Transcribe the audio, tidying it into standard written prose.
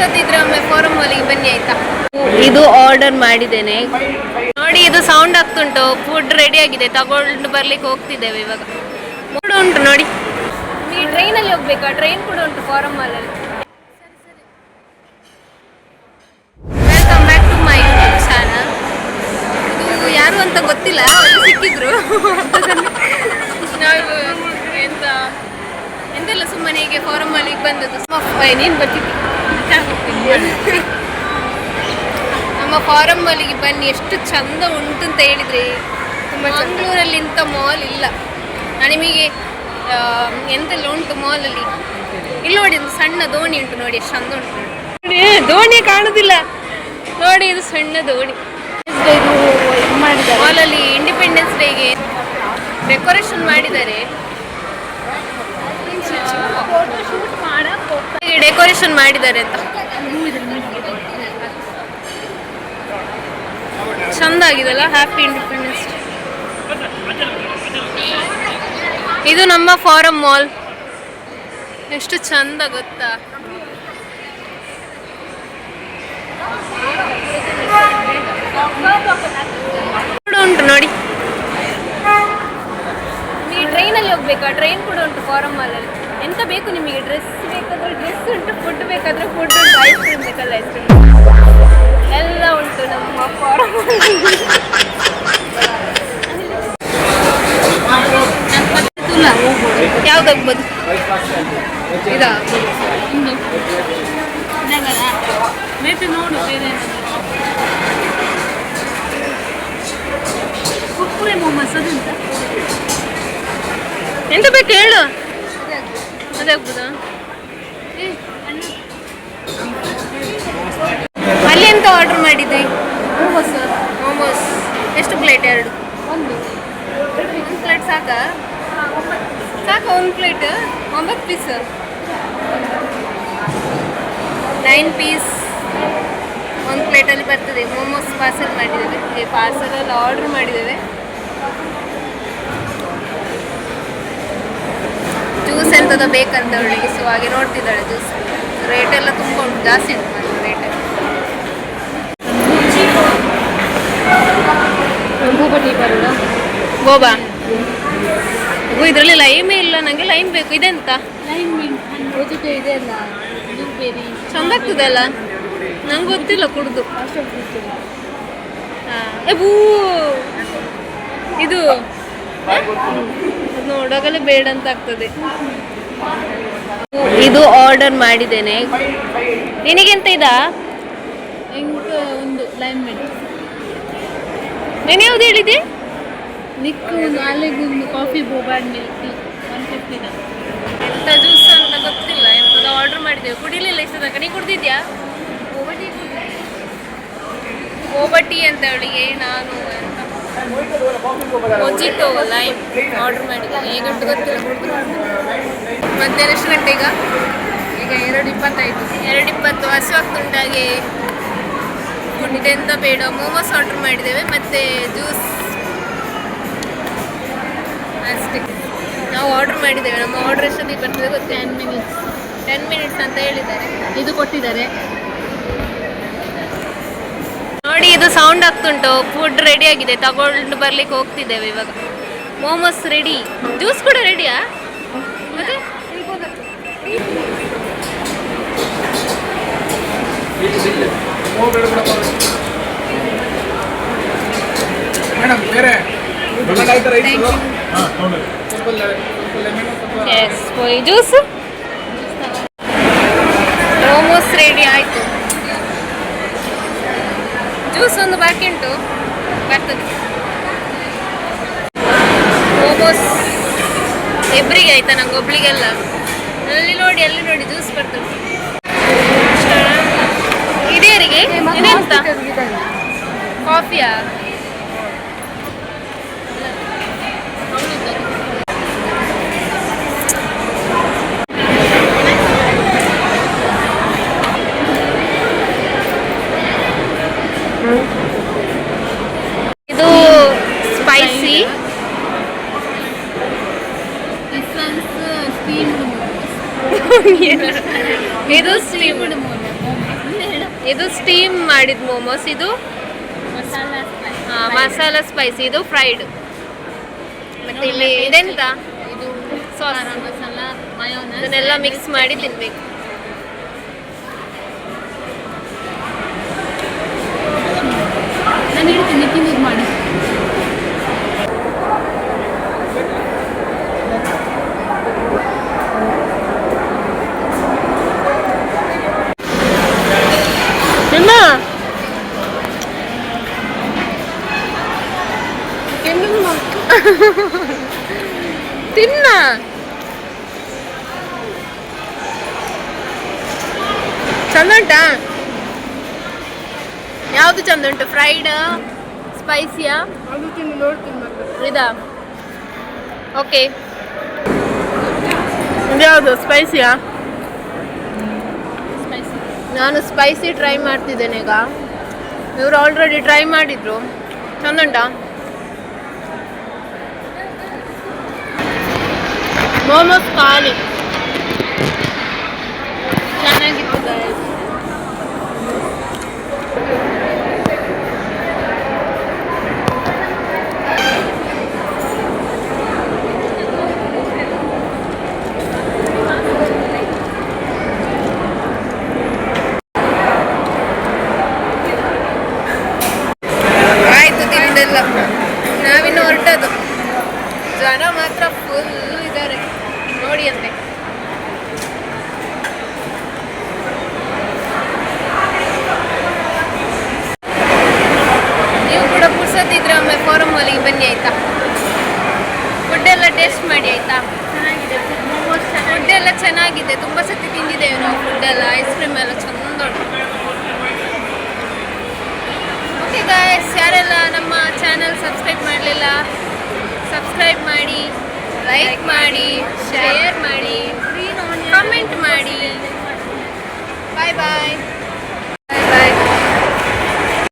ಹೊಸದಿದ್ರೆ ಒಮ್ಮೆ ಫಾರಂ ಮಾಲಿಗೆ ಬನ್ನಿ ಆಯ್ತಾ. ಇದು ಆರ್ಡರ್ ಮಾಡಿದ್ದೇನೆ ನೋಡಿ, ಇದು ಸೌಂಡ್ ಆಗ್ತುಂಟು. ಫುಡ್ ರೆಡಿ ಆಗಿದೆ, ತಗೊಂಡು ಬರ್ಲಿಕ್ಕೆ ಹೋಗ್ತಿದ್ದೇವೆ ಇವಾಗ. ಕೂಡ ಉಂಟು ನೋಡಿ, ಈ ಟ್ರೈನಲ್ಲಿ ಹೋಗ್ಬೇಕಾ? ಟ್ರೈನ್ ಕೂಡ ಉಂಟು ಫಾರಂ ಮಾಲಲ್ಲಿ. Welcome back to my YouTube channel. ಇದು ಯಾರು ಅಂತ ಗೊತ್ತಿಲ್ಲ, ಸಿಕ್ಕಿದ್ರು ನಾವು ಎಂತೆಲ್ಲ ಸುಮ್ಮನೆ ಹೀಗೆ ಫಾರಂ ಮಾಲಿಗೆ ಬಂದದ್ದು. ನೀನು ಬರ್ತಿದ್ದಿ ನಮ್ಮ ಫಾರಂ ಮಾಲಿಗೆ ಬನ್ನಿ, ಎಷ್ಟು ಚಂದ ಉಂಟು ಅಂತ ಹೇಳಿದ್ರೆ. ಮಂಗಳೂರಲ್ಲಿ ಇಂಥ ಮಾಲ್ ಇಲ್ಲ. ನಾನು ನಿಮಗೆ ಎಂತೆಲ್ಲ ಉಂಟು ಮಾಲಲ್ಲಿ. ಇಲ್ಲಿ ನೋಡಿ, ಒಂದು ಸಣ್ಣ ದೋಣಿ ಉಂಟು ನೋಡಿ, ಎಷ್ಟು ಚಂದ ಉಂಟು. ದೋಣಿ ಕಾಣುದಿಲ್ಲ ನೋಡಿ, ಇದು ಸಣ್ಣ ದೋಣಿ. ಮಾಲಲ್ಲಿ ಇಂಡಿಪೆಂಡೆನ್ಸ್ ಡೇಗೆ ಡೆಕೋರೇಷನ್ ಮಾಡಿದ್ದಾರೆ. ಡೆಕೋರೇಷನ್ ಮಾಡಿದ್ದಾರೆ ಅಂತ ಚಂದ ಆಗಿದೆಲ್ಲ. Happy independence day. ಇದು ನಮ್ಮ ಫಾರಂ ಮಾಲ್, ಎಷ್ಟು ಚಂದ ಗೊತ್ತಾ. ಉಂಟು ನೋಡಿ, ನೀವು ಟ್ರೈನಲ್ಲಿ ಹೋಗ್ಬೇಕಾ? ಟ್ರೈನ್ ಕೂಡ ಉಂಟು ಫಾರಂ ಮಾಲಲ್ಲಿ. ಎಂತ ಬೇಕು ನಿಮಗೆ? ಡ್ರೆಸ್ ಬೇಕಾದ್ರೆ ಡ್ರೆಸ್ ಉಂಟು, ಫುಡ್ ಬೇಕಾದ್ರೆ ಫುಡ್ ಉಂಟು, ಐಸ್ ಕ್ರೀಮ್ ಬೇಕಲ್ಲ ಐಸ್ ಕ್ರೀಮ್ ಎಲ್ಲ ಉಂಟು ನಮ್ಮ ಫಾರಂ. ಯಾವ್ದಾಗ್ಬೋದು? ಇದಾ ನೋಡು, ಬೇರೆ ಕುರ್ಕುರೆ ಮೊಮೋಸ್ ಅದುಂಟ. ಎಂತ ಬೇಕು ಹೇಳು, ಅದಾಗ್ಬೋದಾ? ಅಲ್ಲಿ ಎಂತ ಆರ್ಡರ್ ಮಾಡಿದ್ವಿ? ಮೋಮೋಸ್. ಎಷ್ಟು ಪ್ಲೇಟ್? ಒಂದು ಪ್ಲೇಟ್ ಸಾಕಾ? ಒಂದು ಪ್ಲೇಟ್ 9 ಪೀಸ್, 9 ಪೀಸ್ ಒಂದು ಪ್ಲೇಟಲ್ಲಿ ಬರ್ತದೆ. ಮೋಮೋಸ್ ಪಾರ್ಸಲ್ ಮಾಡಿದ್ದೇವೆ, ಪಾರ್ಸಲಲ್ಲಿ ಆರ್ಡರ್ ಮಾಡಿದ್ದೇವೆ. ಜ್ಯೂಸ್ ಎಂಥದ್ದು ಬೇಕಂತ ಅವಳಿಗೆ, ಸೊ ಹಾಗೆ ನೋಡ್ತಿದ್ದಾಳೆ. ಜ್ಯೂಸ್ ರೇಟ್ ಎಲ್ಲ ತುಂಬ ಉಂಟು, ಜಾಸ್ತಿ ಉಂಟು ಮತ್ತೆ ರೇಟ್. ಗೋಬಾ ಇದರಲ್ಲಿ ಲೈಮೇ ಇಲ್ಲ, ನನಗೆ ಲೈಮ್ ಬೇಕು. ಇದೆಂತ ಇದೆ ಅಲ್ಲ, ಚಂದ ಆಗ್ತದೆ ಅಲ್ಲ? ನಂಗೆ ಗೊತ್ತಿಲ್ಲ ಕುಡ್ದು. ಇದು ನೋಡೋಗಲೇ ಬೇಡ ಅಂತ ಆಗ್ತದೆ. ಇದು ಆರ್ಡರ್ ಮಾಡಿದ್ದೇನೆ. ನಿನಗೆಂತ ಇದಾ? ಒಂದು ಲೈಮ್ ಮಿಂಟ್. ನೀನು ಯಾವ್ದು ಹೇಳಿದೆ? ನಿಕ್ಕು ಅಲ್ಲಿಗೊಂದು ಕಾಫಿ ಬೋಬಾಡ್ ಮಿಲ್ಕ್ 150. ಎಂಥ ಜ್ಯೂಸ್ ಅಂತ ಗೊತ್ತಿಲ್ಲ, ಎಂಥದ್ದು ಆರ್ಡರ್ ಮಾಡಿದ್ದೇವೆ. ಕುಡಿಲಿಲ್ಲ ಇಷ್ಟ ತನಕ. ನೀ ಕುಡ್ದಿದ್ಯಾ? ಬೋಬಾ ಟೀ ಅಂತ ಅವಳಿಗೆ. ನಾನು ಮೊಜಿಟೋ ಲೈಮ್ ಆರ್ಡರ್ ಮಾಡಿದ್ದೇನೆ. ಹೇಗಂಟು ಗೊತ್ತಿಲ್ಲ, ಕುಡಿದು. ಮಧ್ಯಾಹ್ನ ಎಷ್ಟು ಗಂಟೆ ಈಗ? 2:20 ಆಯಿತು. 2:20 ಹಸುವಾಗ್ತುಂಟಾಗೆ ಇದೆಂತ ಬೇಡ. ಮೋಮೋಸ್ ಆರ್ಡರ್ ಮಾಡಿದ್ದೇವೆ, ಮತ್ತು ಜ್ಯೂಸ್ ಅಷ್ಟೇ ನಾವು ಆರ್ಡರ್ ಮಾಡಿದ್ದೇವೆ. ನಮ್ಮ ಆರ್ಡರ್ ಎಷ್ಟೊತ್ತಿಗೆ ಬರ್ತದೆ ಗೊತ್ತಾ? 10 ಮಿನಿಟ್ಸ್ ಅಂತ ಹೇಳಿದ್ದಾರೆ. ಇದು ಕೊಟ್ಟಿದ್ದಾರೆ ನೋಡಿ, ಇದು ಸೌಂಡ್ ಆಗ್ತುಂಟು. ಫುಡ್ ರೆಡಿ ಆಗಿದೆ, ತಗೊಂಡು ಬರ್ಲಿಕ್ಕೆ ಹೋಗ್ತಿದ್ದೇವೆ ಇವಾಗ. ಮೋಮೋಸ್ ರೆಡಿ, ಜ್ಯೂಸ್ ಕೂಡ ರೆಡಿಯಾ? ಮತ್ತೆ ಜ್ಯೂಸ್. ಮೋಮೋಸ್ ರೆಡಿ ಆಯಿತು. ಜ್ಯೂಸ್ ಒಂದು ಬಾಕಿ ಉಂಟು, ಬರ್ತದೆ. ಮೋಮೋಸ್ ಇಬ್ಬರಿಗೆ ಆಯ್ತಾ? ನಂಗೆ ಒಬ್ಳಿಗೆಲ್ಲ. ಅಲ್ಲಿ ನೋಡಿ ಜ್ಯೂಸ್ ಬರ್ತದೆ. ಇದೇರಿಗೆ ಇದೆಂತ? ಕಾಫಿಯಾ? ಇದು ಸ್ಪೈಸಿ. ಇದು ಸ್ಟೀಮ್ಡ್. ಇದು ಸ್ಟೀಮ್ ಮಾಡಿದ ಮೋಮೋಸ್, ಇದು ಮಸಾಲ ಸ್ಪೈಸಿ, ಇದು ಫ್ರೈಡ್. ಮತ್ತೆ ಇಲ್ಲಿ ಇದೆಂತ ಸಾಸ್, ಅದನ್ನೆಲ್ಲ ಮಿಕ್ಸ್ ಮಾಡಿ ತಿನ್ಬೇಕು. ನಾನು ಹೇಳ್ತೀನಿ ತಿನ್ನೋದು ಮಾಡಿ. ತಿನ್ನ ಚಂದ ಉಂಟಾ? ಯಾವುದು ಚಂದ ಉಂಟು? ಫ್ರೈಡ್, ಸ್ಪೈಸಿಯಾ? ಇದಾ? ಓಕೆ, ಇದ್ಯಾವುದು ಸ್ಪೈಸಿಯಾ? ನಾನು ಸ್ಪೈಸಿ ಟ್ರೈ ಮಾಡ್ತಿದ್ದೇನೆ ಈಗ. ಇವರು ಆಲ್ರೆಡಿ ಟ್ರೈ ಮಾಡಿದ್ರು. ಚಂದ ಉಂಟಾ? ಮೋಮೋಸ್ ಖಾಲಿ, ಚೆನ್ನಾಗಿತ್ತು. ಆಯ್ತು ತಿಂದೆಲ್ಲ, ನಾವಿನ್ನು ಹೊರಟದು. ಜನ ಮಾತ್ರ ಫುಲ್ ಇದ್ದಾರೆ ನೋಡಿ ಅಂತೆ. ನೀವು ಕೂಡ ಪುರ್ಸತ್ತಿದ್ರೆ ಒಮ್ಮೆ ಫಾರಂ ಮಾಲಿಗೆ ಬನ್ನಿ ಆಯ್ತಾ. ಫುಡ್ ಎಲ್ಲ ಟೇಸ್ಟ್ ಮಾಡಿ ಆಯ್ತಾ. ಫುಡ್ ಎಲ್ಲ ಚೆನ್ನಾಗಿದೆ, ತುಂಬ ಸತಿ ತಿಂದಿದ್ದೇವೆ ನಾವು ಫುಡ್ ಎಲ್ಲ. ಐಸ್ ಕ್ರೀಮ್ ಎಲ್ಲ ಚಂದ ಉಂಟು. ಓಕೆ ಗಾಯ್ಸ್, ಯಾರೆಲ್ಲ ನಮ್ಮ ಚಾನಲ್ ಸಬ್ಸ್ಕ್ರೈಬ್ ಮಾಡಲಿಲ್ಲ ಸಬ್ಸ್ಕ್ರೈಬ್ ಮಾಡಿ, ಲೈಕ್ ಮಾಡಿ, ಶೇರ್ ಮಾಡಿ, ಕಮೆಂಟ್ ಮಾಡಿ.